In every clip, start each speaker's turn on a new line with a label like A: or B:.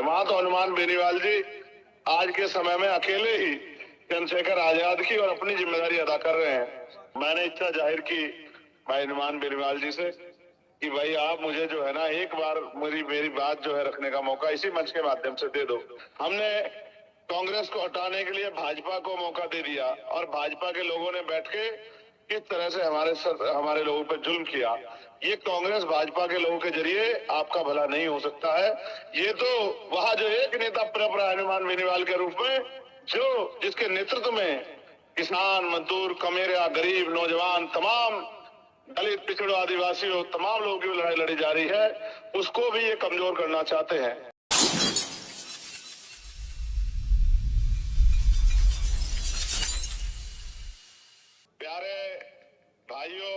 A: वहां तो हनुमान बेनीवाल जी आज के समय में अकेले ही चंद्रशेखर आजाद की और अपनी जिम्मेदारी अदा कर रहे हैं। मैंने इच्छा जाहिर की भाई हनुमान बेनीवाल जी से कि भाई आप मुझे जो है ना एक बार मेरी बात जो है रखने का मौका इसी मंच के माध्यम से दे दो। हमने कांग्रेस को हटाने के लिए भाजपा को मौका दे दिया और भाजपा के लोगों ने बैठ के किस तरह से हमारे लोगों पर जुल्म किया। ये कांग्रेस भाजपा के लोगों के जरिए आपका भला नहीं हो सकता है। ये तो वहां जो एक नेता परंपरा हनुमान बेनीवाल के रूप में जिसके नेतृत्व में किसान, मजदूर, कमेरिया, गरीब, नौजवान, तमाम दलित, पिछड़ों, आदिवासियों, तमाम लोगों की लड़ाई लड़ी जा रही है, उसको भी ये कमजोर करना चाहते हैं। प्यारे भाइयों,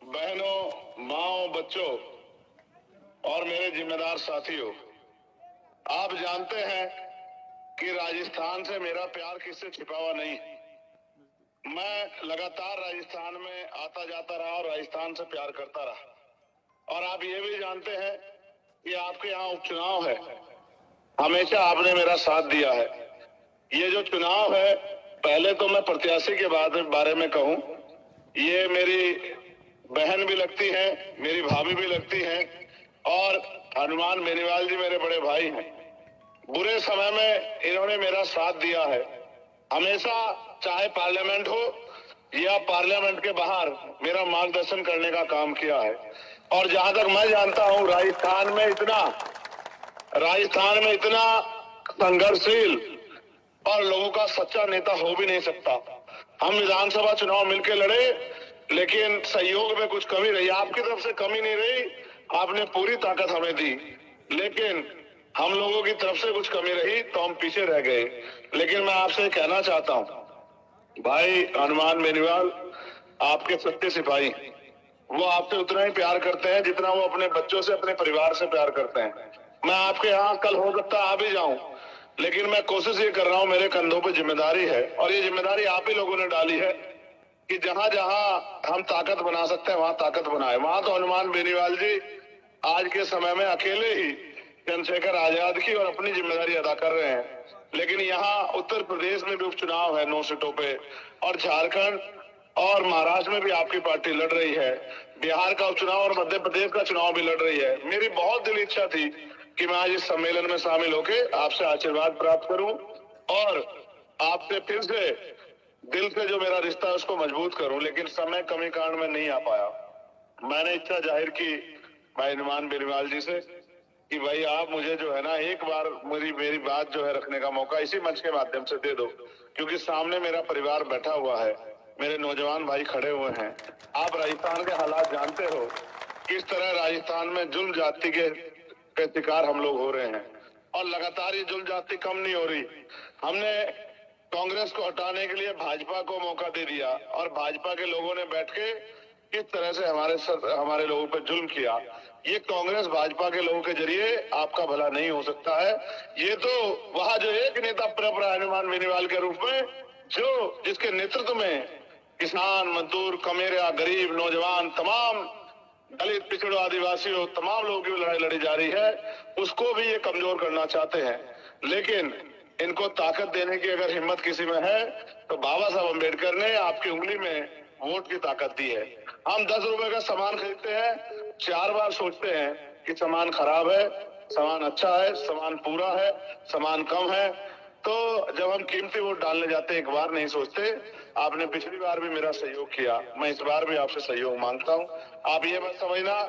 A: बहनों, माओ, बच्चों और मेरे जिम्मेदार साथियों, आप जानते हैं कि राजस्थान से मेरा प्यार किससे छिपा हुआ नहीं। मैं लगातार राजस्थान में आता जाता रहा और राजस्थान से प्यार करता रहा। और आप ये भी जानते हैं कि आपके यहाँ उपचुनाव है, हमेशा आपने मेरा साथ दिया है। ये जो चुनाव है, पहले तो मैं प्रत्याशी के बारे में कहूं, ये मेरी बहन भी लगती है, मेरी भाभी भी लगती है और हनुमान बेनीवाल जी मेरे बड़े भाई हैं। बुरे समय में इन्होंने मेरा साथ दिया है हमेशा, चाहे पार्लियामेंट हो या पार्लियामेंट के बाहर मेरा मार्गदर्शन करने का काम किया है। और जहां तक मैं जानता हूं, राजस्थान में इतना संघर्षशील और लोगों का सच्चा नेता हो भी नहीं सकता। हम विधानसभा चुनाव मिलकर लड़े, लेकिन सहयोग में कुछ कमी रही। आपकी तरफ से कमी नहीं रही, आपने पूरी ताकत हमें दी, लेकिन हम लोगों की तरफ से कुछ कमी रही तो हम पीछे रह गए। लेकिन मैं आपसे कहना चाहता हूं, भाई हनुमान बेनीवाल आपके सच्चे सिपाही, वो आपसे उतना ही प्यार करते हैं जितना वो अपने बच्चों से, अपने परिवार से प्यार करते हैं। मैं आपके यहाँ कल हो सकता आ भी जाऊं, लेकिन मैं कोशिश ये कर रहा हूं, मेरे कंधों पे जिम्मेदारी है और ये जिम्मेदारी आप ही लोगों ने डाली है कि जहां जहां हम ताकत बना सकते हैं वहां ताकत बनाए। वहां तो हनुमान बेनीवाल जी आज के समय में अकेले ही चंद्रशेखर आजाद की और अपनी जिम्मेदारी अदा कर रहे हैं। लेकिन यहाँ उत्तर प्रदेश में भी उपचुनाव है 9 सीटों पे, और झारखंड और महाराष्ट्र में भी आपकी पार्टी लड़ रही है, बिहार का उपचुनाव और मध्य प्रदेश का चुनाव भी लड़ रही है। मेरी बहुत दिल इच्छा थी कि मैं आज इस सम्मेलन में शामिल होकर आपसे आशीर्वाद प्राप्त करूं और आपसे फिर से दिल से जो मेरा रिश्ता है उसको मजबूत करूं, लेकिन समय कमी कारण में नहीं आ पाया। मैंने इच्छा जाहिर की भाई हनुमान बेनीवाल जी से कि भाई आप मुझे जो है ना एक बार मेरी बात जो है रखने का मौका इसी मंच के माध्यम से दे दो, क्योंकि सामने मेरा परिवार बैठा हुआ है, मेरे नौजवान भाई खड़े हुए हैं। आप राजस्थान के हालात जानते हो, किस तरह राजस्थान में जुल्म जाति के शिकार हम लोग हो रहे हैं और लगातार ये जुल्म जाति कम नहीं हो रही। हमने कांग्रेस को हटाने के लिए भाजपा को मौका दे दिया और भाजपा के लोगों ने बैठ के किस तरह से हमारे लोगों पर जुल्म किया। ये कांग्रेस भाजपा के लोगों के जरिए आपका भला नहीं हो सकता है। ये तो वहां जो एक नेता परंपरा हनुमान बेनीवाल के रूप में जिसके नेतृत्व में किसान, मजदूर, कमेरिया, गरीब, नौजवान, तमाम दलित, पिछड़ों, आदिवासियों, तमाम लोगों की लड़ाई लड़ी जा रही है, उसको भी ये कमजोर करना चाहते हैं। लेकिन इनको ताकत देने की अगर हिम्मत किसी में है तो बाबा साहब अम्बेडकर ने आपकी उंगली में वोट की ताकत दी है। हम 10 रुपए का सामान खरीदते हैं, 4 बार सोचते हैं कि सामान खराब है, सामान अच्छा है, सामान पूरा है, सामान कम है। तो जब हम कीमती वोट डालने जाते हैं, एक बार नहीं सोचते। आपने पिछली बार भी मेरा सहयोग किया, मैं इस बार भी आपसे सहयोग मांगता हूं। आप ये मत समझना